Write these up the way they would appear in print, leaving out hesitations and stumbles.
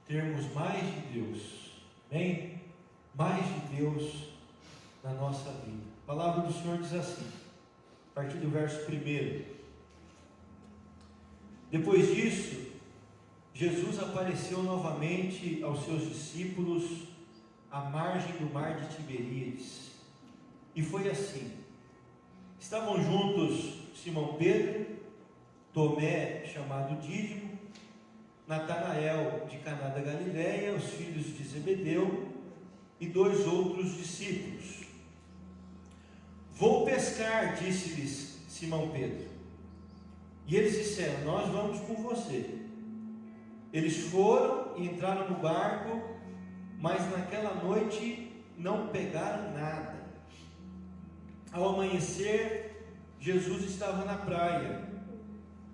termos mais de Deus, amém? Mais de Deus na nossa vida. A palavra do Senhor diz assim, a partir do verso 1: Depois disso, Jesus apareceu novamente aos seus discípulos à margem do mar de Tiberíades. E foi assim: estavam juntos Simão Pedro, Tomé, chamado Dídimo, Natanael de Caná da Galileia, os filhos de Zebedeu e 2 outros discípulos. Vou pescar, disse-lhes Simão Pedro. E eles disseram: nós vamos com você. Eles foram e entraram no barco, mas naquela noite não pegaram nada. Ao amanhecer, Jesus estava na praia,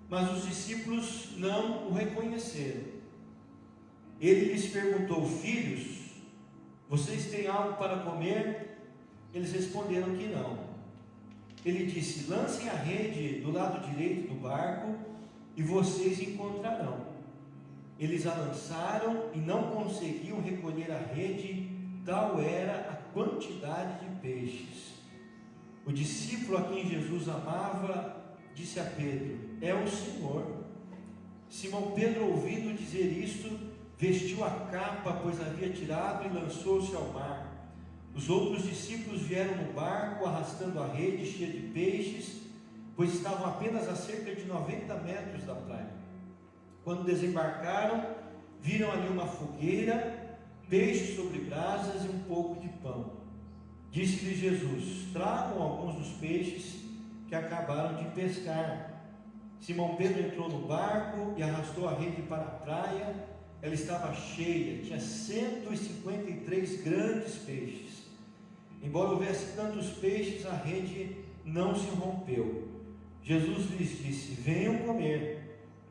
mas os discípulos não o reconheceram. Ele lhes perguntou: filhos, vocês têm algo para comer? Eles responderam que não. Ele disse: lancem a rede do lado direito do barco e vocês encontrarão. Eles a lançaram e não conseguiam recolher a rede, tal era a quantidade de peixes. O discípulo a quem Jesus amava disse a Pedro: é o Senhor. Simão Pedro, ouvindo dizer isto, vestiu a capa, pois havia tirado, e lançou-se ao mar. Os outros discípulos vieram no barco, arrastando a rede cheia de peixes, pois estavam apenas a cerca de 90 metros da praia. Quando desembarcaram, viram ali uma fogueira, peixe sobre brasas e um pouco de pão. Disse-lhe Jesus: tragam alguns dos peixes que acabaram de pescar. Simão Pedro entrou no barco e arrastou a rede para a praia. Ela estava cheia, tinha 153 grandes peixes. Embora houvesse tantos peixes, a rede não se rompeu. Jesus lhes disse: venham comer.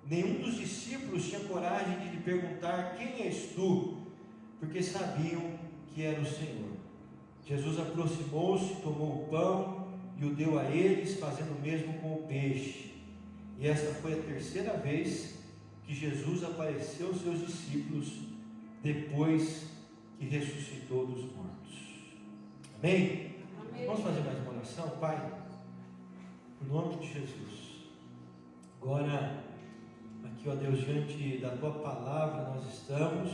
Nenhum dos discípulos tinha coragem de lhe perguntar: quem és tu? Porque sabiam que era o Senhor. Jesus aproximou-se, tomou o pão e o deu a eles, fazendo o mesmo com o peixe. E esta foi a 3ª vez que Jesus apareceu aos seus discípulos depois que ressuscitou dos mortos. Amém? Amém. Vamos fazer mais uma oração, Pai? Em nome de Jesus. Agora, aqui, ó Deus, diante da Tua palavra nós estamos,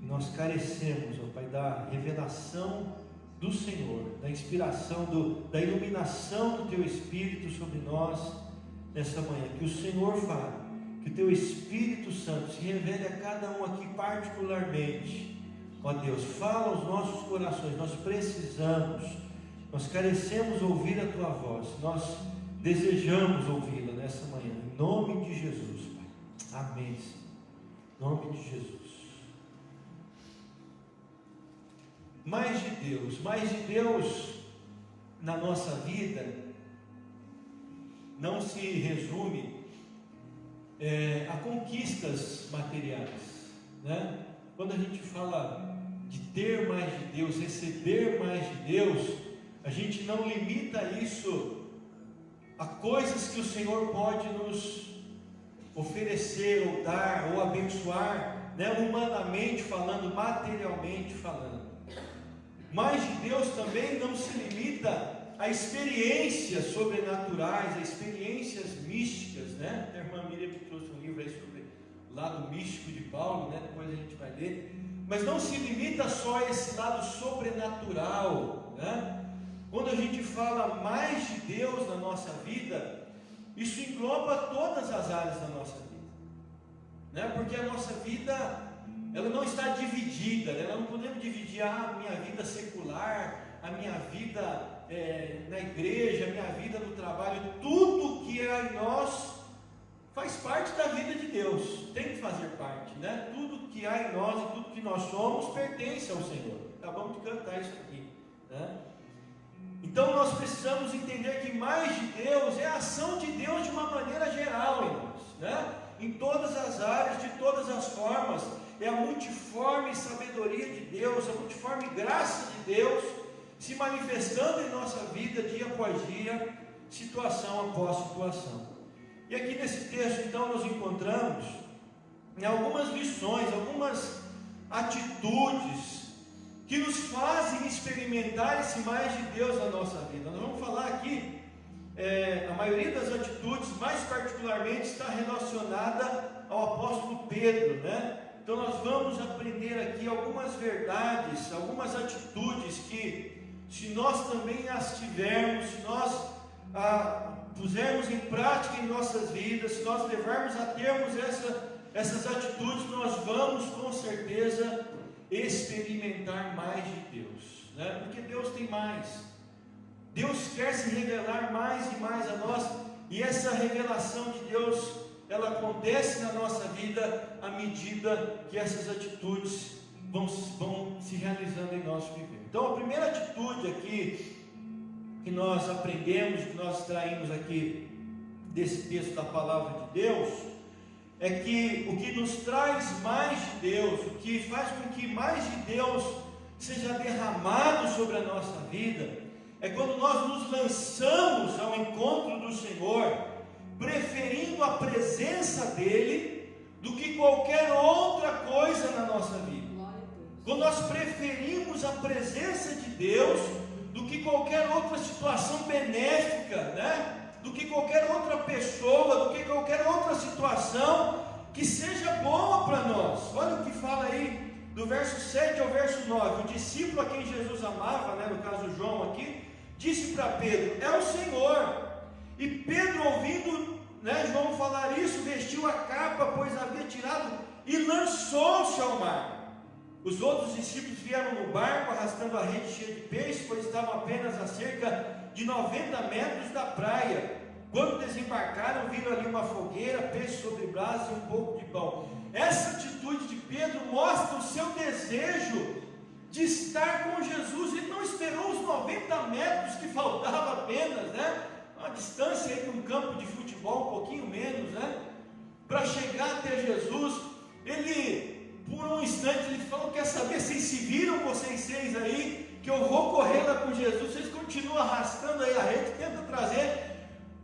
e nós carecemos, ó Pai, da revelação do Senhor, da inspiração, da iluminação do Teu Espírito sobre nós nessa manhã. Que o Senhor fale, que o Teu Espírito Santo se revele a cada um aqui particularmente. Ó Deus, fala aos nossos corações, nós precisamos, nós carecemos ouvir a Tua voz, nós desejamos ouvi-la nessa manhã, em nome de Jesus, Pai. Amém, Senhor. Em nome de Jesus. Mais de Deus na nossa vida não se resume a conquistas materiais, né? Quando a gente fala de ter mais de Deus, receber mais de Deus, a gente não limita isso a coisas que o Senhor pode nos oferecer, ou dar, ou abençoar, né? Humanamente falando, materialmente falando. Mas de Deus também não se limita a experiências sobrenaturais, a experiências místicas, né? A irmã Miriam me trouxe um livro aí sobre o lado místico de Paulo, né? Depois a gente vai ler. Mas não se limita só a esse lado sobrenatural, né? Quando a gente fala mais de Deus na nossa vida, isso engloba todas as áreas da nossa vida, né? Porque a nossa vida, ela não está dividida, né? Nós não podemos dividir a minha vida secular, a minha vida na igreja, a minha vida no trabalho. Tudo que é em nós faz parte da vida de Deus, tem que fazer parte, né? Tudo que há em nós e tudo que nós somos pertence ao Senhor. Acabamos de cantar isso aqui, né? Então nós precisamos entender que mais de Deus é a ação de Deus de uma maneira geral em nós, né? Em todas as áreas, de todas as formas. É a multiforme sabedoria de Deus, a multiforme graça de Deus se manifestando em nossa vida dia após dia, situação após situação. E aqui nesse texto então nós encontramos algumas lições, algumas atitudes que nos fazem experimentar esse mais de Deus na nossa vida. Nós vamos falar aqui, a maioria das atitudes, mais particularmente, está relacionada ao apóstolo Pedro, né? Então nós vamos aprender aqui algumas verdades, algumas atitudes que, se nós também as tivermos, se nós pusermos em prática em nossas vidas, se nós levarmos a termos essas atitudes, nós vamos com certeza experimentar mais de Deus, né? Porque Deus tem mais. Deus quer se revelar mais e mais a nós, e essa revelação de Deus, ela acontece na nossa vida à medida que essas atitudes vão se realizando em nosso viver. Então a primeira atitude aqui que nós aprendemos, que nós extraímos aqui desse texto da palavra de Deus, é que o que nos traz mais de Deus, o que faz com que mais de Deus seja derramado sobre a nossa vida, é quando nós nos lançamos ao encontro do Senhor, preferindo a presença dEle do que qualquer outra coisa na nossa vida. Quando nós preferimos a presença de Deus do que qualquer outra situação benéfica, né? Do que qualquer outra pessoa, do que qualquer outra situação que seja boa para nós. Olha o que fala aí do verso 7 ao verso 9. O discípulo a quem Jesus amava, né, no caso João aqui, disse para Pedro: é o Senhor. E Pedro, ouvindo, né, João falar isso, vestiu a capa, pois havia tirado, e lançou-se ao mar. Os outros discípulos vieram no barco, arrastando a rede cheia de peixe, pois estavam apenas a cerca de 90 metros da praia. Quando desembarcaram, viram ali uma fogueira, peixe sobre brasas e um pouco de pão. Essa atitude de Pedro mostra o seu desejo de estar com Jesus. Ele não esperou os 90 metros que faltava apenas, né? Uma distância aí de um campo de futebol, um pouquinho menos, né? Para chegar até Jesus. Ele, por um instante, ele falou: quer saber, vocês se viram, vocês seis aí, que eu vou correr lá com Jesus, vocês continuam arrastando aí a rede, tenta trazer.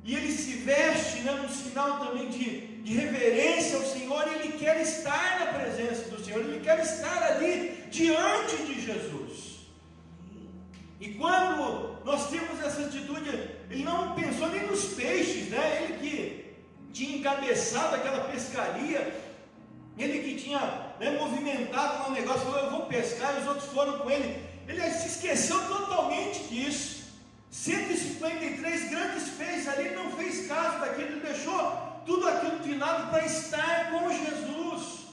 E ele se veste, né, num sinal também de reverência ao Senhor. Ele quer estar na presença do Senhor, ele quer estar ali diante de Jesus. E quando nós temos essa atitude, ele não pensou nem nos peixes, né? Ele que tinha encabeçado aquela pescaria, ele que tinha, né, movimentado no negócio, falou: eu vou pescar, e os outros foram com ele. Ele se esqueceu totalmente disso. 153 grandes peixes ali, ele não fez caso daquilo, ele deixou tudo aquilo de lado para estar com Jesus.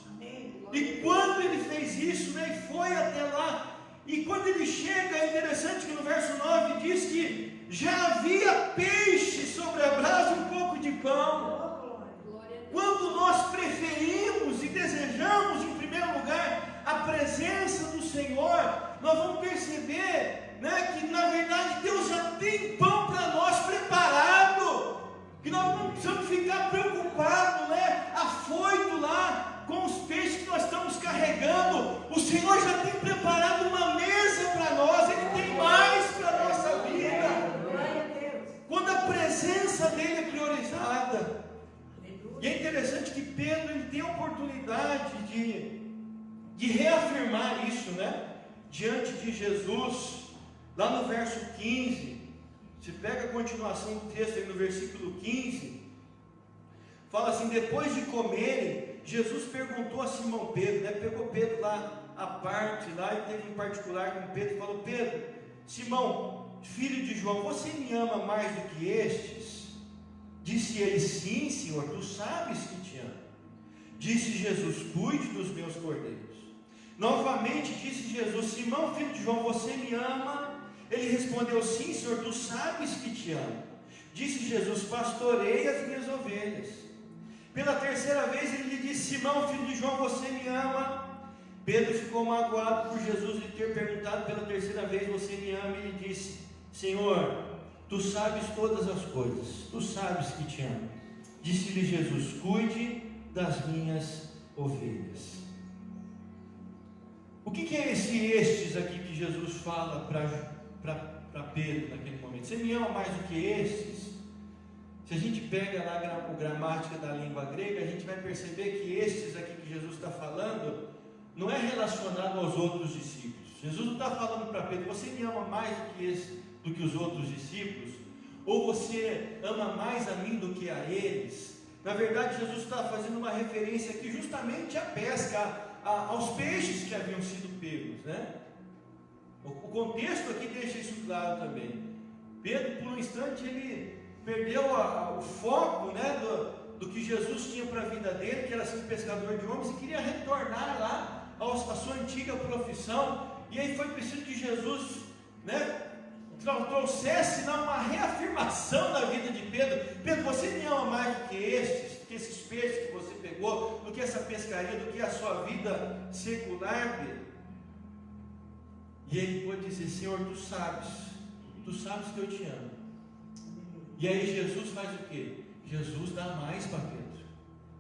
E quando ele fez isso, né, e foi até lá, e quando ele chega, é interessante que no verso 9 diz que já havia peixe sobre a brasa e um pouco de pão. Quando nós preferimos e desejamos em primeiro lugar a presença do Senhor, nós vamos perceber, né, que na verdade Deus já tem pão para nós preparado, que nós não precisamos ficar preocupados, né, afoito lá com os peixes que nós estamos carregando. O Senhor já tem preparado uma mesa para nós, Ele tem mais para a nossa vida, quando a presença dEle é priorizada. E é interessante que Pedro, ele tem a oportunidade de reafirmar isso, né, diante de Jesus. Lá no verso 15, se pega a continuação do texto aí no versículo 15, fala assim: depois de comerem, Jesus perguntou a Simão Pedro, né? Pegou Pedro lá à parte, lá, e teve um particular com Pedro, e falou: Pedro, Simão, filho de João, você me ama mais do que estes? Disse ele: sim, Senhor, tu sabes que te amo. Disse Jesus: cuide dos meus cordeiros. Novamente disse Jesus: Simão, filho de João, você me ama? Ele respondeu: sim, Senhor, tu sabes que te amo. Disse Jesus: pastorei as minhas ovelhas. Pela terceira vez ele lhe disse: Simão, filho de João, você me ama? Pedro ficou magoado por Jesus lhe ter perguntado pela terceira vez: você me ama? E ele disse: Senhor, tu sabes todas as coisas, tu sabes que te amo. Disse-lhe Jesus: cuide das minhas ovelhas. O que é estes aqui que Jesus fala para Pedro naquele momento? Você me ama mais do que estes? Se a gente pega lá a gramática da língua grega, a gente vai perceber que estes aqui que não é relacionado aos outros discípulos. Jesus não está falando para Pedro: você me ama mais do que os outros discípulos? Ou você ama mais a mim do que a eles? Na verdade, Jesus está fazendo uma referência aqui justamente à pesca, aos peixes que haviam sido pegos, né? O contexto aqui deixa isso claro também. Pedro, por um instante, ele perdeu o foco, né, do que Jesus tinha para a vida dele, que era ser um pescador de homens, e queria retornar lá à sua antiga profissão. E aí foi preciso que Jesus, né, trouxesse uma reafirmação na vida de Pedro. Pedro, você me ama mais do que esses peixes que você pegou, do que essa pescaria, do que a sua vida secular, Pedro? E ele pode dizer: Senhor, tu sabes que eu te amo. E aí Jesus faz o quê? Jesus dá mais para Pedro.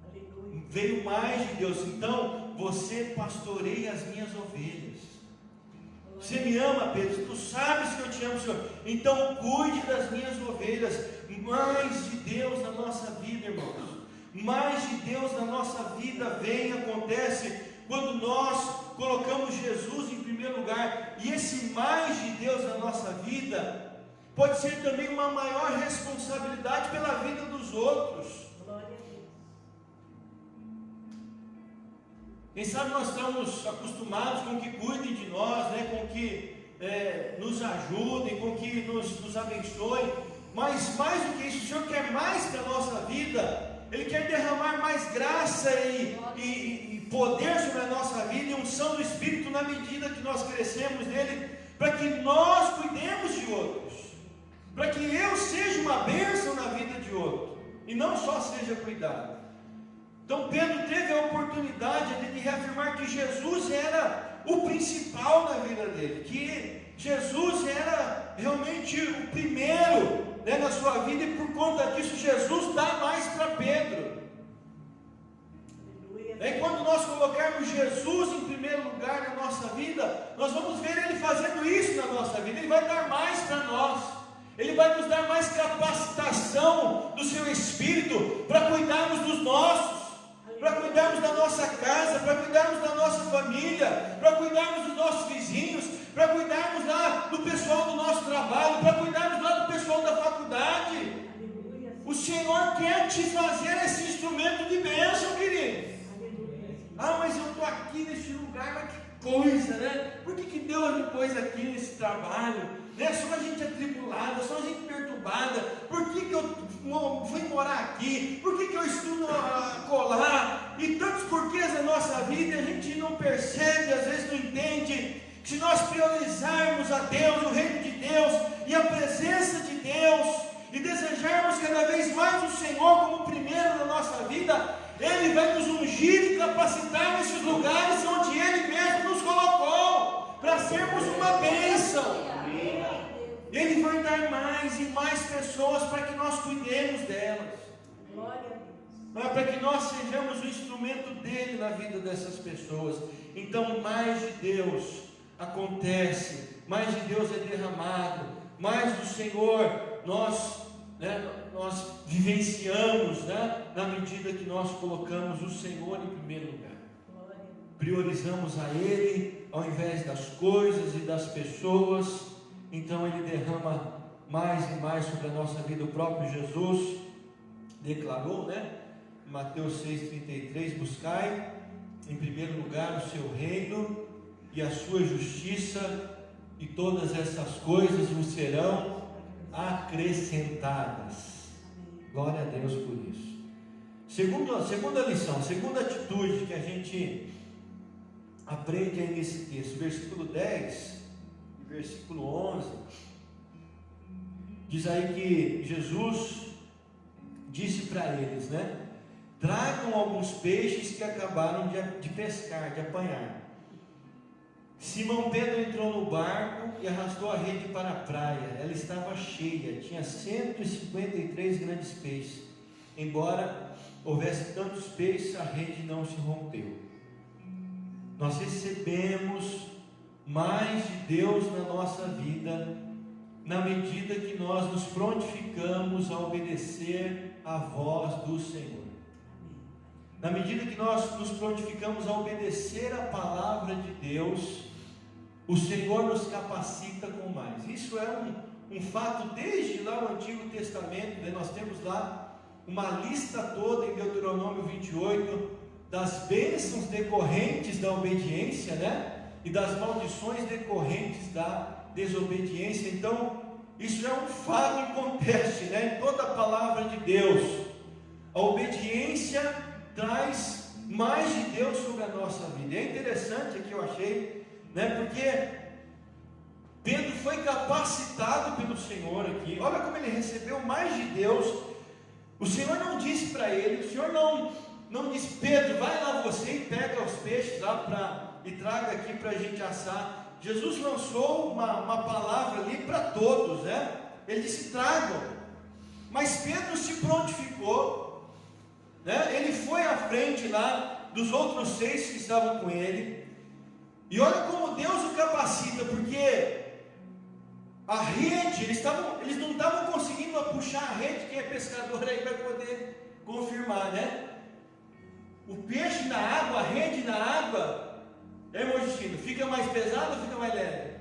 Aleluia. Veio mais de Deus. Então, você pastoreia as minhas ovelhas. Você me ama, Pedro, tu sabes que eu te amo, Senhor. Então cuide das minhas ovelhas. Mais de Deus na nossa vida, irmãos. Mais de Deus na nossa vida vem, acontece quando nós colocamos Jesus em primeiro lugar. E esse mais de Deus na nossa vida pode ser também uma maior responsabilidade pela vida dos outros. Glória a Deus. Quem sabe nós estamos acostumados com que cuidem de nós, né? Com que nos ajudem, com que nos abençoem. Mas mais do que isso, o Senhor quer mais para a nossa vida. Ele quer derramar mais graça e poder sobre a nossa vida, e unção do Espírito na medida que nós crescemos nele, para que nós cuidemos de outros, para que eu seja uma bênção na vida de outro, e não só seja cuidado. Então Pedro teve a oportunidade de reafirmar que Jesus era o principal na vida dele, que Jesus era realmente o primeiro, né, na sua vida, e por conta disso Jesus dá mais para Pedro. E quando nós colocarmos Jesus em primeiro lugar na nossa vida, nós vamos ver Ele fazendo isso na nossa vida. Ele vai dar mais para nós. Ele vai nos dar mais capacitação do seu Espírito para cuidarmos dos nossos, para cuidarmos da nossa casa, para cuidarmos da nossa família, para cuidarmos dos nossos vizinhos, para cuidarmos lá do pessoal do nosso trabalho, para cuidarmos lá do pessoal da faculdade. O Senhor quer te fazer esse instrumento de bênção, querido. Ah, mas eu estou aqui nesse lugar, mas que coisa, né? Por que Deus me pôs aqui nesse trabalho? Né? Só a gente atribulada, só a gente perturbada. Por que eu fui morar aqui? Por que eu estudo colar? E tantos porquês na nossa vida, a gente não percebe, às vezes não entende, que se nós priorizarmos a Deus, o reino de Deus e a presença de Deus, e desejarmos cada vez mais o Senhor como primeiro na nossa vida, Ele vai nos ungir e capacitar nesses lugares onde Ele mesmo nos colocou, para sermos uma bênção. Ele vai dar mais e mais pessoas para que nós cuidemos delas, para que nós sejamos o instrumento dele na vida dessas pessoas. Então mais de Deus acontece, mais de Deus é derramado, mais do Senhor nós vivenciamos, né, na medida que nós colocamos o Senhor em primeiro lugar. Priorizamos a Ele ao invés das coisas e das pessoas. Então Ele derrama mais e mais sobre a nossa vida. O próprio Jesus declarou, né, em Mateus 6,33: buscai em primeiro lugar o seu reino e a sua justiça, e todas essas coisas vos serão acrescentadas. Glória a Deus por isso. Segunda lição, segunda atitude que a gente aprende aí nesse texto, versículo 10 e versículo 11, diz aí que Jesus disse para eles, né: tragam alguns peixes que acabaram de pescar, de apanhar. Simão Pedro entrou no barco e arrastou a rede para a praia. Ela estava cheia, tinha 153 grandes peixes. Embora houvesse tantos peixes, a rede não se rompeu. Nós recebemos mais de Deus na nossa vida, na medida que nós nos prontificamos a obedecer à voz do Senhor. na medida que nós nos prontificamos a obedecer a palavra de Deus, o Senhor nos capacita com mais. Isso é um fato desde lá o Antigo Testamento, né? Nós temos lá uma lista toda em Deuteronômio 28, das bênçãos decorrentes da obediência, né? E das maldições decorrentes da desobediência. Então, isso é um fato inconteste, né? Em toda a palavra de Deus, a obediência traz mais de Deus sobre a nossa vida. É interessante aqui, eu achei, né? Porque Pedro foi capacitado pelo Senhor aqui. Olha como ele recebeu mais de Deus. O Senhor não disse para ele, o Senhor não disse: Pedro, vai lá você e pega os peixes lá e traga aqui para a gente assar. Jesus lançou uma palavra ali para todos, né? Ele disse: tragam. Mas Pedro se prontificou, né? Ele foi à frente lá dos outros 6 que estavam com ele. E olha como Deus o capacita, porque a rede, eles não estavam conseguindo puxar a rede. Quem é pescador aí vai poder confirmar, né? O peixe na água, a rede na água, irmão Justino, fica mais pesado ou fica mais leve?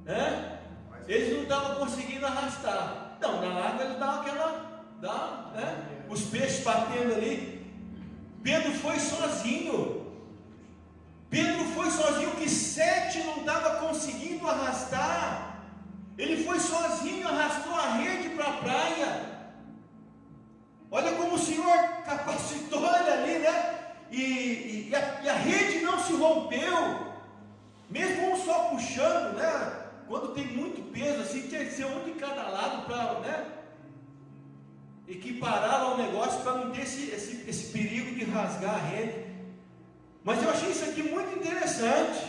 Pesado. Eles não estavam conseguindo arrastar. Não, na água eles davam né? Os peixes batendo ali. Pedro foi sozinho. Que 7 não estava conseguindo arrastar. Ele foi sozinho, arrastou a rede para a praia. Olha como o Senhor capacitou ele ali, né? E a rede não se rompeu, mesmo um só puxando, né? Quando tem muito peso assim, tinha que ser um de cada lado para, né, equiparar ao negócio, para não ter esse perigo de rasgar a rede. Mas eu achei isso aqui muito interessante,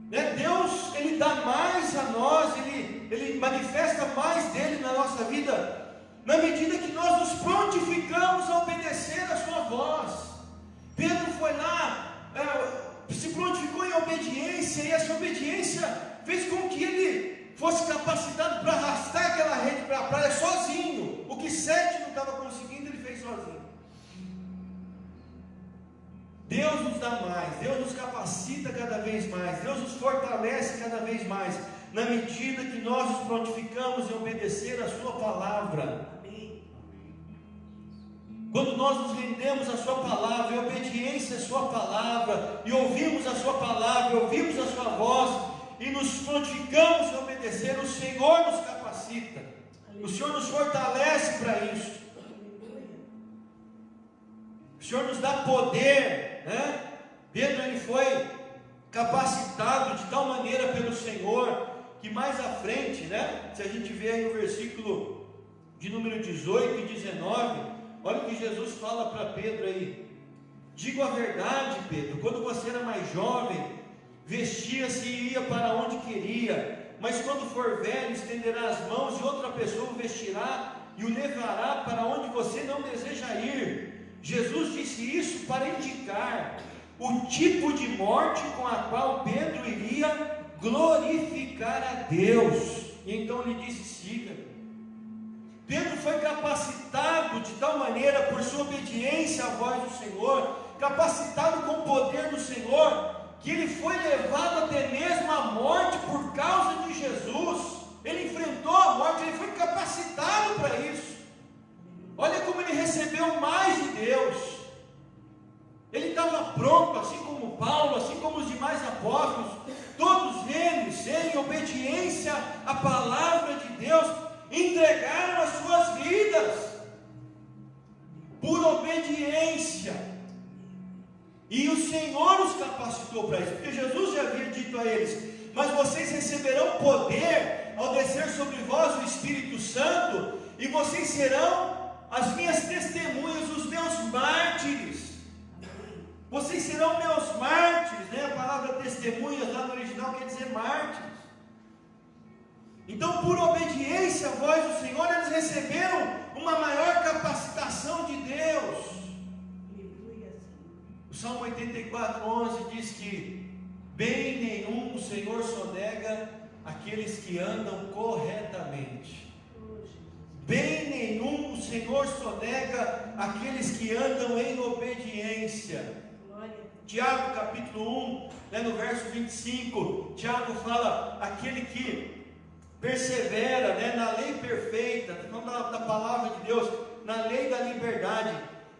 né? Deus, Ele dá mais a nós, Ele manifesta mais dele na nossa vida, na medida que nós nos prontificamos a obedecer a sua voz. Pedro foi lá, se prontificou em obediência, e essa obediência fez com que ele fosse capacitado para arrastar aquela rede para a praia sozinho. O que 7 não estava conseguindo, ele fez sozinho. Deus nos dá mais, Deus nos capacita cada vez mais, Deus nos fortalece cada vez mais, na medida que nós nos prontificamos em obedecer a sua palavra. Quando nós nos rendemos à sua palavra, em obediência à sua palavra, e ouvimos a sua palavra, ouvimos a sua voz, e nos prontificamos em obedecer, o Senhor nos capacita, o Senhor nos fortalece para isso, o Senhor nos dá poder, né? Pedro, ele foi capacitado de tal maneira pelo Senhor, que mais à frente, né? Se a gente vê aí no versículo de número 18 e 19, olha o que Jesus fala para Pedro aí: digo a verdade, Pedro, quando você era mais jovem, vestia-se e ia para onde queria, mas quando for velho, estenderá as mãos e outra pessoa o vestirá e o levará para onde você não deseja ir. Jesus disse isso para indicar o tipo de morte com a qual Pedro iria glorificar a Deus. E então ele disse: siga. Pedro foi capacitado de tal maneira por sua obediência à voz do Senhor, capacitado com o poder do Senhor, que ele foi levado até mesmo à morte por causa de Jesus. Ele enfrentou a morte, ele foi capacitado para isso. Olha como ele recebeu mais de Deus. Ele estava pronto, assim como Paulo, assim como os demais apóstolos, todos eles, em obediência à palavra de Deus, entregaram as suas vidas por obediência. E o Senhor os capacitou para isso, porque Jesus já havia dito a eles: mas vocês receberão poder ao descer sobre vós o Espírito Santo, e vocês serão as minhas testemunhas, os meus mártires. Vocês serão meus mártires, né? A palavra testemunhas lá no original quer dizer mártires. Então, por obediência à voz do Senhor, eles receberam uma maior capacitação de Deus. O Salmo 84:11 diz que bem nenhum o Senhor sonega aqueles que andam corretamente. Bem nenhum o Senhor sonega aqueles que andam em obediência. Tiago capítulo 1, no verso 25, Tiago fala, aquele que persevera, na lei perfeita, da palavra de Deus, na lei da liberdade,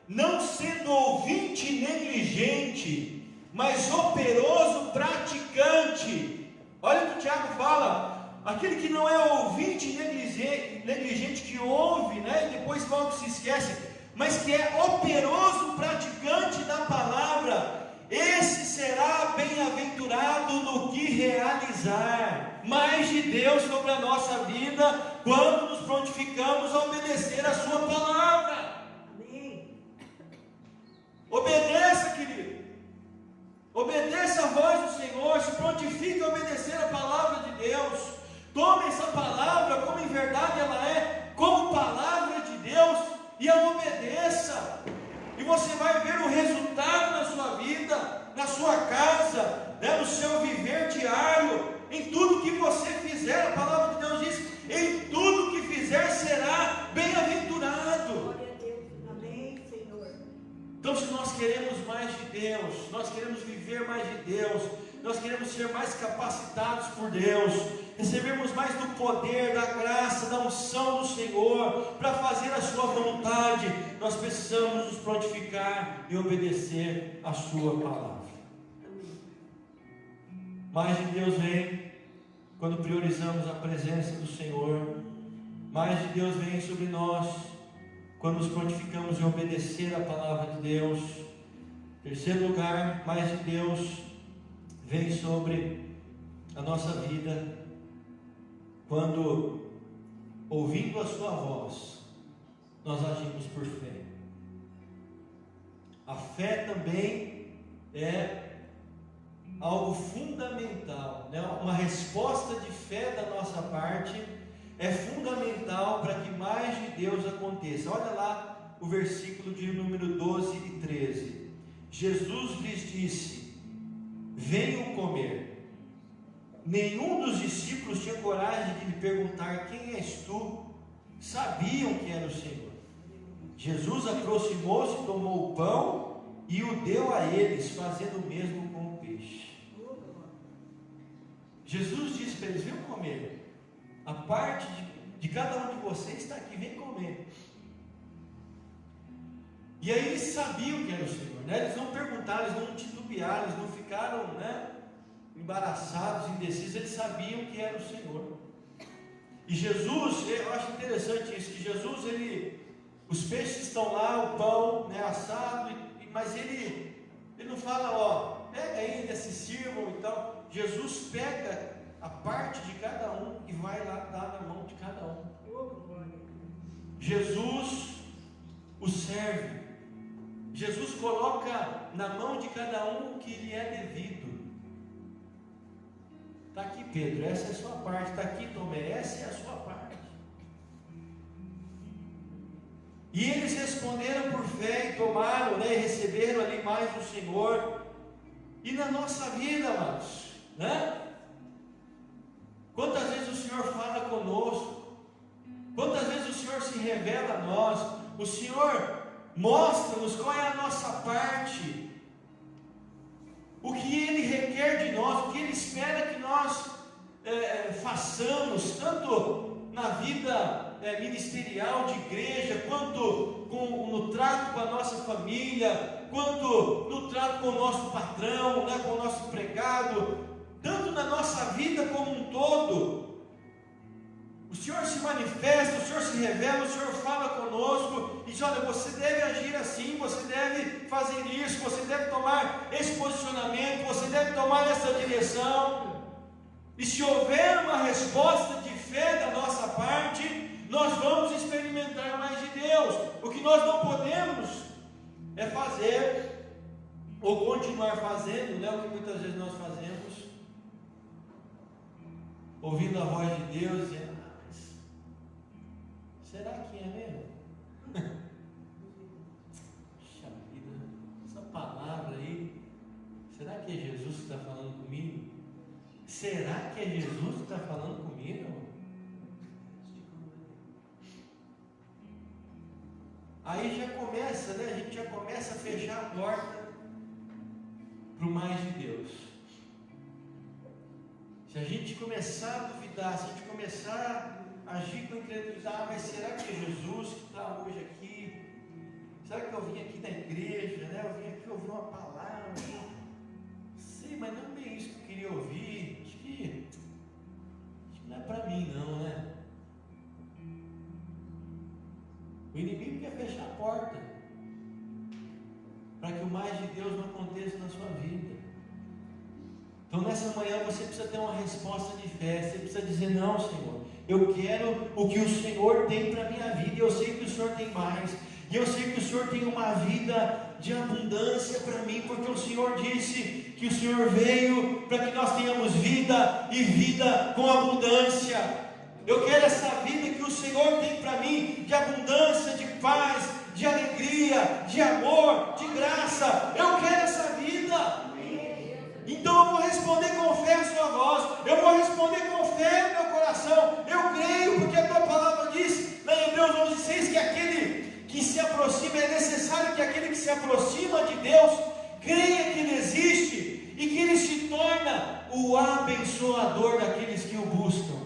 não sendo ouvinte negligente, mas operoso praticante. Olha o que Tiago fala, aquele que não é ouvinte negligente, que ouve, e depois logo se esquece, mas que é operoso praticante da palavra, esse será bem-aventurado no que realizar. Mais de Deus sobre a nossa vida, quando nos prontificamos a obedecer a sua palavra. Amém. Obedeça, querido. Obedeça a voz do Senhor, se prontifique a obedecer a palavra de Deus. Tome essa palavra como em verdade ela é, como palavra de Deus, e a obedeça. E você vai ver o resultado na sua vida, na sua casa, no seu viver diário, em tudo que você fizer. A palavra de Deus diz, em tudo que fizer será bem-aventurado. Glória a Deus, amém, Senhor. Então, se nós queremos mais de Deus, nós queremos viver mais de Deus, nós queremos ser mais capacitados por Deus, recebermos mais do poder, da graça, da unção do Senhor, para fazer a sua vontade, nós precisamos nos prontificar e obedecer a sua palavra. Mais de Deus vem quando priorizamos a presença do Senhor. Mais de Deus vem sobre nós quando nos prontificamos em obedecer a palavra de Deus. Terceiro lugar, mais de Deus vem sobre a nossa vida quando, ouvindo a sua voz, nós agimos por fé. A fé também é algo fundamental, uma resposta de fé da nossa parte é fundamental para que mais de Deus aconteça. Olha lá o versículo de número 12 e 13. Jesus lhes disse: venham comer. Nenhum dos discípulos tinha coragem de lhe perguntar: quem és tu? Sabiam que era o Senhor. Jesus aproximou-se, tomou o pão e o deu a eles, fazendo o mesmo com o peixe. Jesus disse para eles: venham comer. A parte de cada um de vocês está aqui, vem comer. E aí eles sabiam que era o Senhor, eles não perguntaram, eles não titubearam, eles não ficaram embaraçados, indecisos, eles sabiam que era o Senhor. E Jesus, eu acho interessante isso, que Jesus, os peixes estão lá, o pão assado, mas ele não fala, pega aí, se sirvam e tal. Jesus pega a parte de cada um e vai lá dar na mão de cada um. Jesus o serve. Jesus coloca na mão de cada um o que lhe é devido. Está aqui, Pedro, essa é a sua parte. Está aqui, Tomé, essa é a sua parte. E eles responderam por fé e tomaram, e receberam ali mais do Senhor. E na nossa vida, amados, quantas vezes o Senhor fala conosco? Quantas vezes o Senhor se revela a nós? O Senhor mostra-nos qual é a nossa parte, o que Ele requer de nós, o que Ele espera que nós façamos, tanto na vida ministerial de igreja, quanto no trato com a nossa família, quanto no trato com o nosso patrão, com o nosso empregado, tanto na nossa vida como um todo. O Senhor se manifesta, o Senhor se revela, o Senhor fala conosco e diz: olha, você deve agir assim, você deve fazer isso, você deve tomar esse posicionamento, você deve tomar essa direção. E se houver uma resposta de fé da nossa parte, nós vamos experimentar mais de Deus. O que nós não podemos é fazer ou continuar fazendo, o que muitas vezes nós fazemos, ouvindo a voz de Deus, dizendo: será que é mesmo? Puxa vida, essa palavra aí, será que é Jesus que está falando comigo? Será que é Jesus que está falando comigo? aí já começa, né? A gente já começa a fechar a porta para o mais de Deus. Se a gente começar a duvidar, se a gente começar a agir com incredulidade, mas será que é Jesus que está hoje aqui? Será que eu vim aqui na igreja, né? Eu vim aqui ouvir uma palavra, sei, mas não é bem isso que eu queria ouvir, acho que não é para mim não, né? O inimigo quer fechar a porta para que o mais de Deus não aconteça na sua vida. Então nessa manhã você precisa ter uma resposta de fé. Você precisa dizer: não, Senhor, eu quero o que o Senhor tem para a minha vida. Eu sei que o Senhor tem mais, e eu sei que o Senhor tem uma vida de abundância para mim, porque o Senhor disse que o Senhor veio para que nós tenhamos vida e vida com abundância. Eu quero essa vida que o Senhor tem para mim, de abundância, de paz, de alegria, de amor, de graça. Eu quero essa vida. Então eu vou responder com fé a sua voz, eu vou responder com fé no meu coração. Eu creio, porque a tua palavra diz lá em Hebreus 11:6 que aquele que se aproxima, é necessário que aquele que se aproxima de Deus creia que Ele existe e que Ele se torna o abençoador daqueles que o buscam.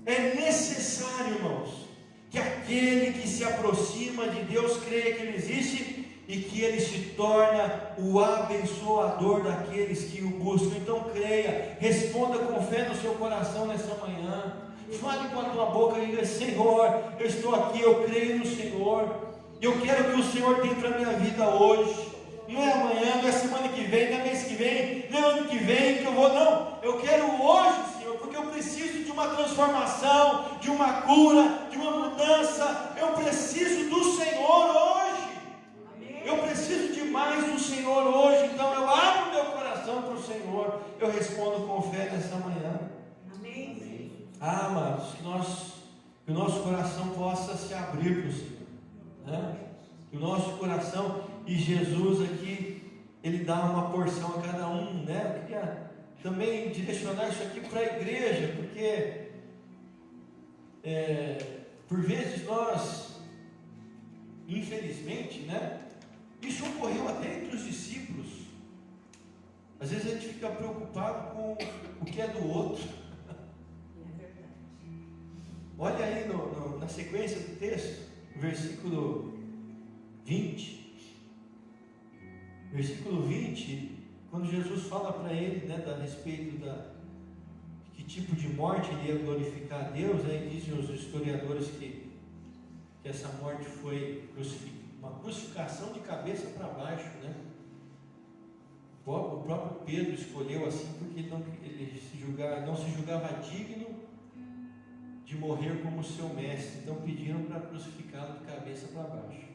É necessário, irmãos, que aquele que se aproxima de Deus creia que Ele existe e que Ele se torna o abençoador daqueles que o buscam. Então creia, responda com fé no seu coração nessa manhã. Fale com a tua boca e diga: Senhor, eu estou aqui, eu creio no Senhor. Eu quero o que o Senhor tem para a minha vida hoje. Não é amanhã, não é semana que vem, não é mês que vem, não é ano que vem que eu vou, não. Eu quero hoje, Senhor, porque eu preciso de uma transformação, de uma cura, de uma mudança. Eu preciso do Senhor hoje. Eu preciso de mais do Senhor hoje. Então eu abro meu coração para o Senhor. Eu respondo com fé nessa manhã. Amém. Amados, que o nosso coração possa se abrir para o Senhor, né? Que o nosso coração, e Jesus aqui, Ele dá uma porção a cada um, né? Eu queria também direcionar isso aqui para a igreja, porque por vezes nós, infelizmente, né? Isso ocorreu até entre os discípulos. Às vezes a gente fica preocupado com o que é do outro. Olha aí na sequência do texto, versículo 20. Versículo 20, quando Jesus fala para ele, né, a respeito de que tipo de morte ele ia glorificar a Deus, aí dizem os historiadores que essa morte foi uma crucificação de cabeça para baixo, né? O próprio Pedro escolheu assim porque ele não se julgava digno de morrer como seu mestre, então pediram para crucificá-lo de cabeça para baixo.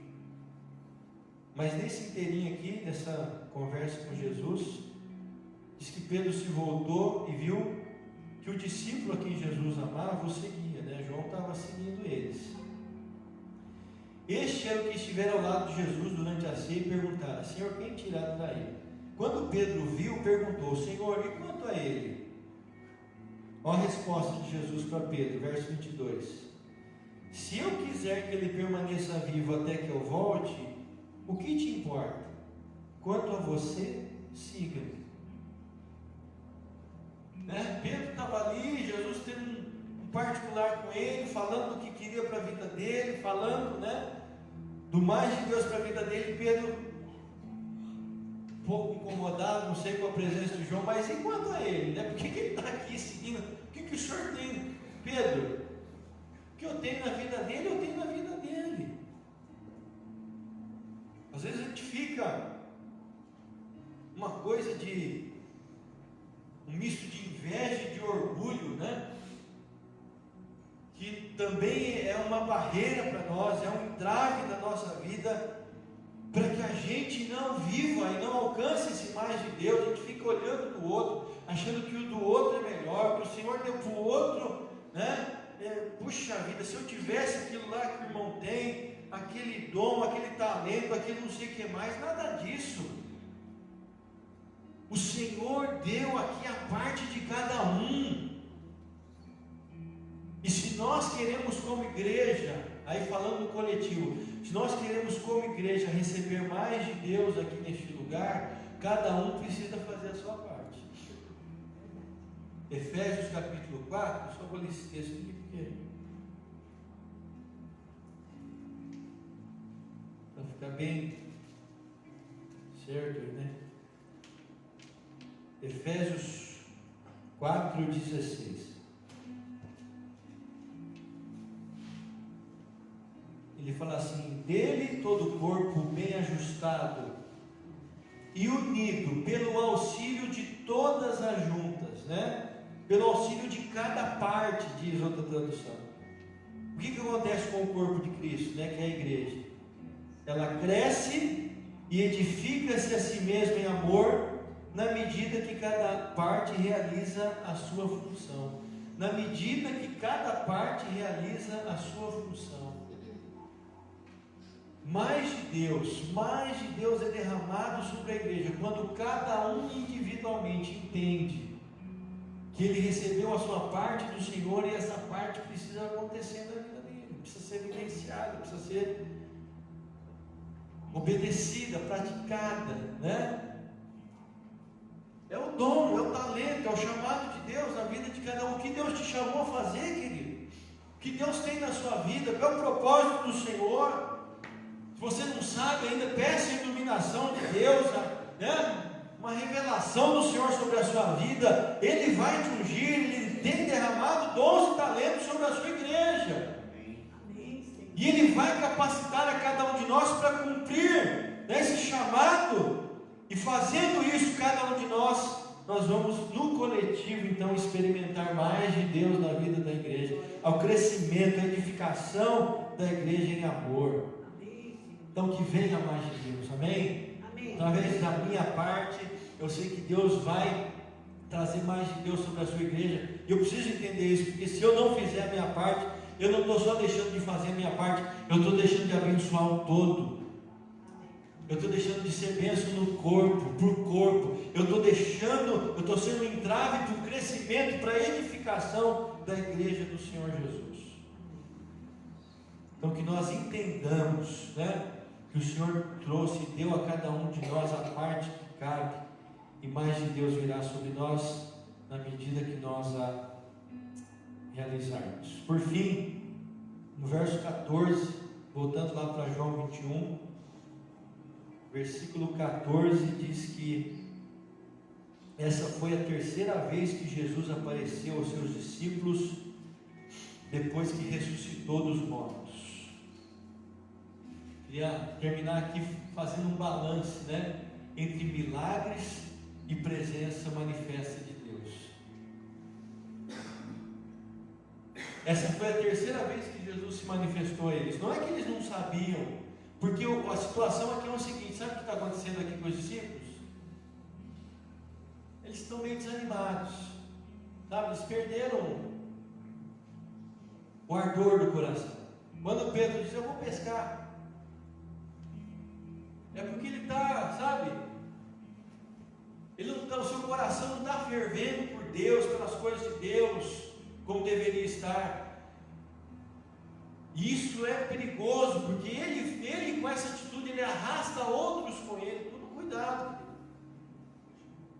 Mas nesse inteirinho aqui, nessa conversa com Jesus, diz que Pedro se voltou e viu que o discípulo a quem Jesus amava o seguia, né? João estava seguindo eles. Este era o que estivera ao lado de Jesus durante a ceia e perguntara: Senhor, quem te irá trair? Quando Pedro viu, perguntou: Senhor, e quanto a ele? Olha a resposta de Jesus para Pedro, verso 22. Se eu quiser que ele permaneça vivo até que eu volte, o que te importa? Quanto a você, siga-me. Né? Pedro estava ali, Jesus teve um particular com ele, falando do que queria para a vida dele, falando, né, do mais de Deus para a vida dele. Pedro, um pouco incomodado, não sei, com a presença de João, mas e quanto a ele? Né? Por que ele está aqui seguindo? O que o senhor tem? Pedro, o que eu tenho na vida dele, eu tenho na vida dele. Às vezes a gente fica uma coisa de um misto de inveja e de orgulho, né? Que também é uma barreira para nós, é um entrave na nossa vida, para que a gente não viva e não alcance esse mais de Deus. A gente fica olhando do outro, achando que o do outro é melhor, que o Senhor deu para o outro, né? Puxa vida, se eu tivesse aquilo lá que o irmão tem, aquele dom, aquele talento, aquele não sei o que mais, nada disso. O Senhor deu aqui a parte de cada um. E se nós queremos como igreja Aí falando no coletivo, se nós queremos como igreja receber mais de Deus aqui neste lugar, cada um precisa fazer a sua parte. Efésios capítulo 4, só vou ler esse texto aqui porque para ficar bem certo, né? Efésios 4,16. Ele fala assim: dele todo o corpo bem ajustado e unido pelo auxílio de todas as juntas, né? Pelo auxílio de cada parte, diz outra tradução. O que acontece com o corpo de Cristo, né? Que é a igreja. Ela cresce e edifica-se a si mesma em amor, na medida que cada parte realiza a sua função. Na medida que cada parte realiza a sua função. Mais de Deus é derramado sobre a igreja quando cada um individualmente entende que ele recebeu a sua parte do Senhor e essa parte precisa acontecer na vida dele, precisa ser vivenciada, precisa ser obedecida, praticada, né? É o dom, é o talento, é o chamado de Deus na vida de cada um. O que Deus te chamou a fazer, querido? O que Deus tem na sua vida? Qual é o propósito do Senhor? Se você não sabe ainda, peça a iluminação de Deus, né? Uma revelação do Senhor sobre a sua vida. Ele vai te ungir, Ele tem derramado dons e talentos sobre a sua igreja. E Ele vai capacitar a cada um de nós para cumprir, né, esse chamado. E fazendo isso, cada um de nós vamos no coletivo então experimentar mais de Deus na vida da igreja, ao crescimento, à edificação da igreja em amor. Então que venha mais de Deus, amém? Através da minha parte, eu sei que Deus vai trazer mais de Deus sobre a sua igreja. E eu preciso entender isso, porque se eu não fizer a minha parte, eu não estou só deixando de fazer a minha parte, eu estou deixando de abençoar um todo. Eu estou deixando de ser bênção no corpo, por corpo. Eu estou sendo um entrave para o crescimento, para a edificação da igreja do Senhor Jesus. Então que nós entendamos, né, que o Senhor trouxe e deu a cada um de nós a parte que cabe, e mais de Deus virá sobre nós na medida que nós a realizarmos. Por fim, no verso 14, voltando lá para João 21, versículo 14, diz que essa foi a terceira vez que Jesus apareceu aos seus discípulos depois que ressuscitou dos mortos. Queria terminar aqui fazendo um balanço, né, entre milagres e presença manifesta de Deus. Essa foi a terceira vez que Jesus se manifestou a eles. Não é que eles não sabiam, porque a situação aqui é o seguinte: sabe o que está acontecendo aqui com os discípulos? Eles estão meio desanimados, sabe? Eles perderam o ardor do coração. Quando Pedro diz: eu vou pescar, é porque ele está, sabe? Ele não tá, o seu coração não está fervendo por Deus, pelas coisas de Deus, como deveria estar. E isso é perigoso, porque ele com essa atitude, ele arrasta outros com ele. Tudo cuidado.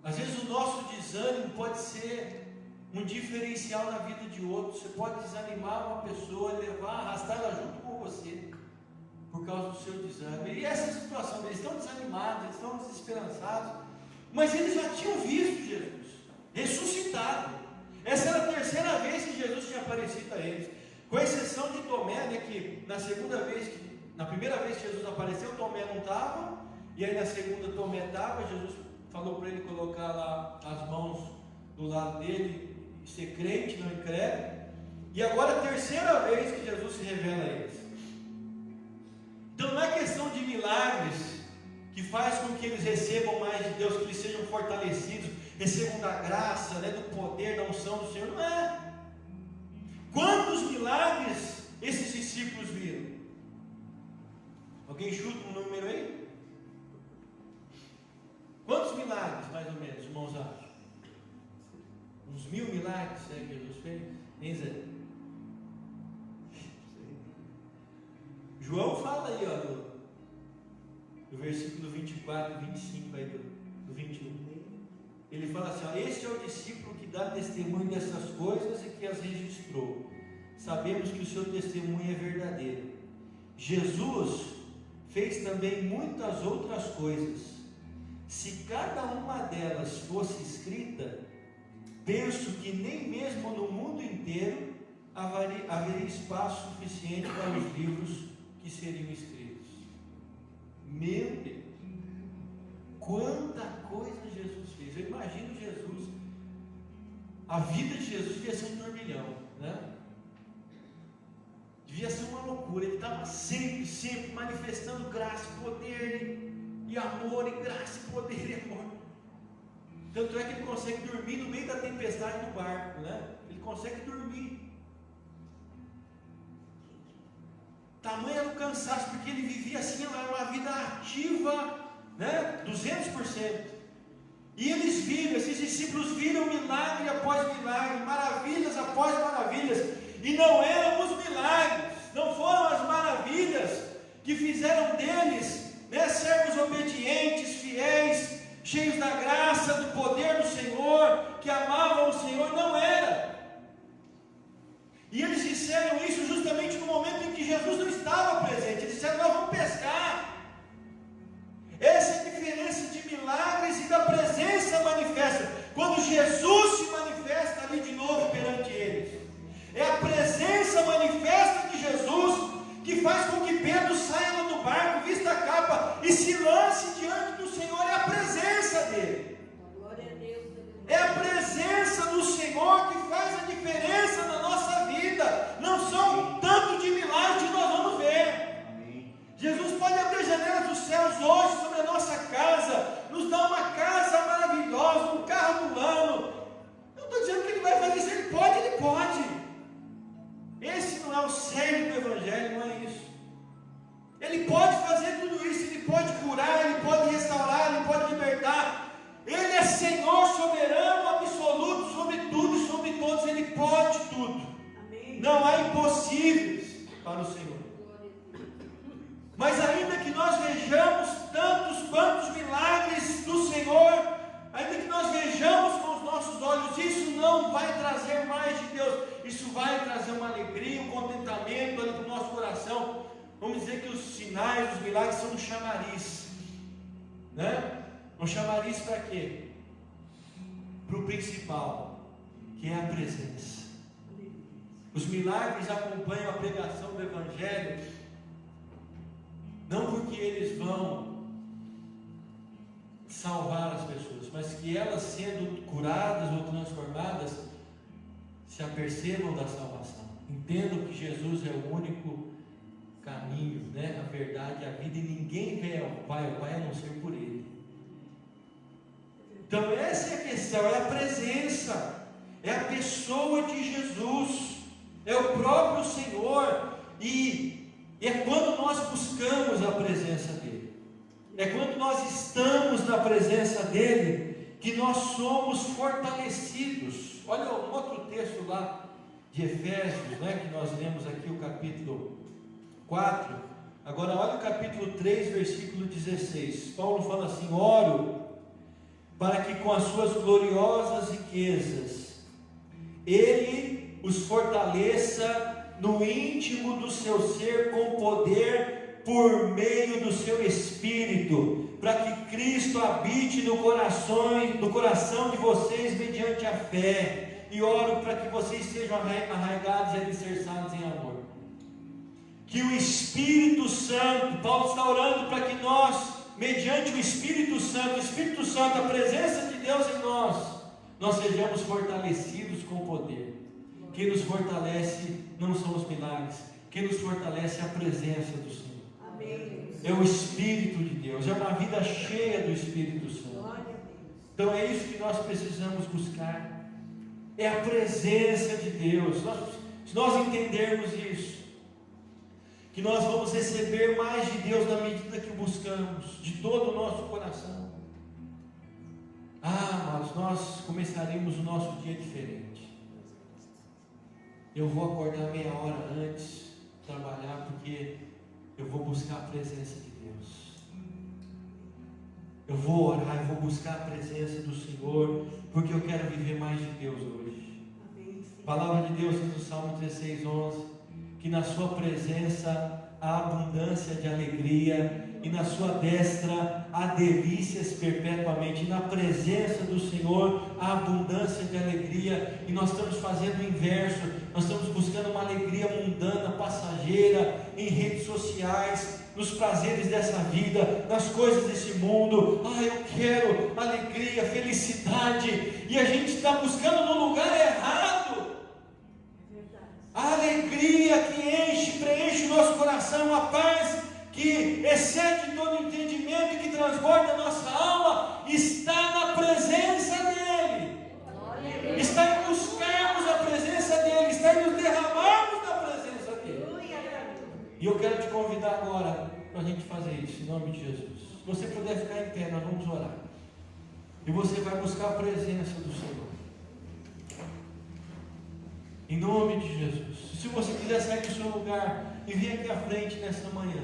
Às vezes o nosso desânimo pode ser um diferencial na vida de outros. Você pode desanimar uma pessoa, arrastá-la junto com você, por causa do seu desânimo. E essa situação, eles estão desanimados, eles estão desesperançados, mas eles já tinham visto Jesus ressuscitado. Essa era a terceira vez que Jesus tinha aparecido a eles, com exceção de Tomé, né, que na primeira vez que Jesus apareceu, Tomé não estava, e aí na segunda Tomé estava. Jesus falou para ele colocar lá as mãos do lado dele, ser crente, não incrédulo. E agora a terceira vez que Jesus se revela a eles. Então não é questão de milagres que faz com que eles recebam mais de Deus, que eles sejam fortalecidos, recebam da graça, né, do poder, da unção do Senhor. Não é. Quantos milagres esses discípulos viram? Alguém chuta um número aí? Quantos milagres, mais ou menos, irmãos acham? Uns 1000 milagres, que Jesus fez? Hein, Zé? versículo 24 e 25 aí do 21. Ele fala assim, ó, este é o discípulo que dá testemunho dessas coisas e que as registrou. Sabemos que o seu testemunho é verdadeiro. Jesus fez também muitas outras coisas. Se cada uma delas fosse escrita, penso que nem mesmo no mundo inteiro haveria espaço suficiente para os livros que seriam escritos. Meu Deus, quanta coisa Jesus fez. Eu imagino Jesus, a vida de Jesus devia ser um turbilhão, né? Devia ser uma loucura. Ele estava sempre manifestando graça, poder e amor, e graça, poder e amor. Tanto é que ele consegue dormir no meio da tempestade do barco, né? Ele consegue dormir. Tamanho era o cansaço, porque ele vivia assim, uma vida ativa, né? 200%. E eles viram, esses discípulos viram milagre após milagre, maravilhas após maravilhas. E não eram os milagres, não foram as maravilhas que fizeram deles, né, servos obedientes, fiéis, cheios da graça, do poder do Senhor, que amavam o Senhor. Não era. E eles disseram isso justamente no momento em que Jesus não estava presente. Eles disseram, nós vamos pescar. Essa é a diferença de milagres e da presença manifesta. Quando Jesus se manifesta ali de novo perante eles, é a presença manifesta de Jesus que faz com que Pedro saia do barco, vista a capa e se lance diante do Senhor. É a presença dele. É a presença do Senhor que faz a diferença na nossa vida. Não são tanto de milagres que nós vamos ver. Jesus pode abrir as janelas dos céus hoje sobre a nossa casa, nos dar uma casa maravilhosa, um carro do ano. Eu não estou dizendo que Ele vai fazer isso. Ele pode, Ele pode. Esse não é o cerne do Evangelho, não é isso. Ele pode fazer tudo isso, Ele pode curar, Ele pode restaurar, Ele pode libertar. Ele é Senhor soberano, absoluto, sobre tudo e sobre todos. Ele pode tudo. Amém. Não há impossíveis para o Senhor. Mas ainda que nós vejamos tantos quantos milagres do Senhor, ainda que nós vejamos com os nossos olhos, isso não vai trazer mais de Deus. Isso vai trazer uma alegria, um contentamento ali para o nosso coração. Vamos dizer que os sinais, os milagres são um chamariz, né? Um chamariz para quê? Para o principal, que é a presença. Os milagres acompanham a pregação do Evangelho, não porque eles vão salvar as pessoas, mas que elas, sendo curadas ou transformadas, se apercebam da salvação, entendam que Jesus é o único caminho, né? A verdade, a vida, e ninguém vai ao Pai a não ser por Ele. Então essa é a questão, é a presença, é a pessoa de Jesus, é o próprio Senhor, e é quando nós buscamos a presença dEle, é quando nós estamos na presença dEle, que nós somos fortalecidos. Olha um outro texto lá de Efésios, né, que nós lemos aqui, o capítulo 4, agora olha o capítulo 3, versículo 16, Paulo fala assim: oro para que com as suas gloriosas riquezas Ele os fortaleça no íntimo do seu ser com poder por meio do seu Espírito, para que Cristo habite no coração de vocês mediante a fé. E oro para que vocês sejam arraigados e alicerçados em amor. Que o Espírito Santo, Paulo está orando para que nós, mediante o Espírito Santo, a presença de Deus em nós sejamos fortalecidos com poder. Quem nos fortalece não são os milagres, quem nos fortalece é a presença do Senhor. Amém. É o Espírito de Deus, é uma vida cheia do Espírito Santo. Então é isso que nós precisamos buscar, é a presença de Deus. Se nós entendermos isso, que nós vamos receber mais de Deus na medida que o buscamos, de todo o nosso coração. Mas nós começaremos o nosso dia diferente. Eu vou acordar meia hora antes, trabalhar, porque eu vou buscar a presença de Deus. Eu vou orar, eu vou buscar a presença do Senhor, porque eu quero viver mais de Deus hoje. A palavra de Deus diz no Salmo 16:11, que na sua presença há abundância de alegria, e na sua destra há delícias perpetuamente. E na presença do Senhor há abundância de alegria, e nós estamos fazendo o inverso, nós estamos buscando uma alegria mundana, passageira, em redes sociais, nos prazeres dessa vida, nas coisas desse mundo. Eu quero alegria, felicidade, e a gente está buscando no lugar errado. A alegria que preenche o nosso coração, a paz que excede todo entendimento e que transborda a nossa alma, está na presença dEle, está em buscarmos a presença dEle, está em nos derramarmos da presença dEle. E eu quero te convidar agora para a gente fazer isso, em nome de Jesus. Se você puder ficar em pé, nós vamos orar, e você vai buscar a presença do Senhor, em nome de Jesus. Se você quiser sair do seu lugar e vir aqui à frente nesta manhã,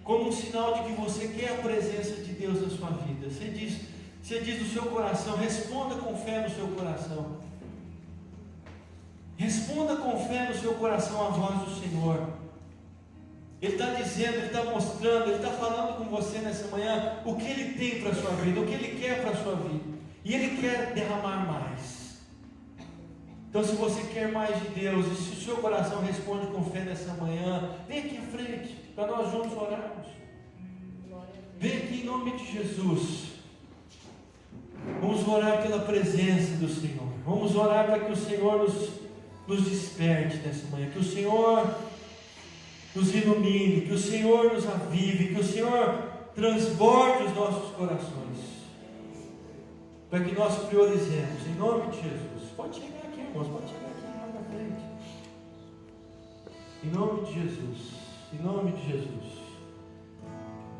como um sinal de que você quer a presença de Deus na sua vida, você diz no seu coração, responda com fé no seu coração, responda com fé no seu coração a voz do Senhor. Ele está dizendo, Ele está mostrando, Ele está falando com você nessa manhã o que Ele tem para a sua vida, o que Ele quer para a sua vida, e Ele quer derramar mais. Então, se você quer mais de Deus, e se o seu coração responde com fé nessa manhã, vem aqui à frente, para nós juntos orarmos. Vem aqui em nome de Jesus. Vamos orar pela presença do Senhor. Vamos orar para que o Senhor nos desperte nessa manhã, que o Senhor nos ilumine, que o Senhor nos avive, que o Senhor transborde os nossos corações, para que nós priorizemos, em nome de Jesus. Pode chegar aqui, irmãos, pode chegar aqui lá na frente. Em nome de Jesus, em nome de Jesus.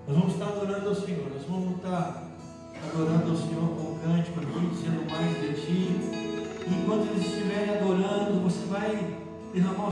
Nós vamos estar adorando ao Senhor, nós vamos estar adorando ao Senhor com o cântico aqui, dizendo mais de Ti. E enquanto eles estiverem adorando, você vai derramar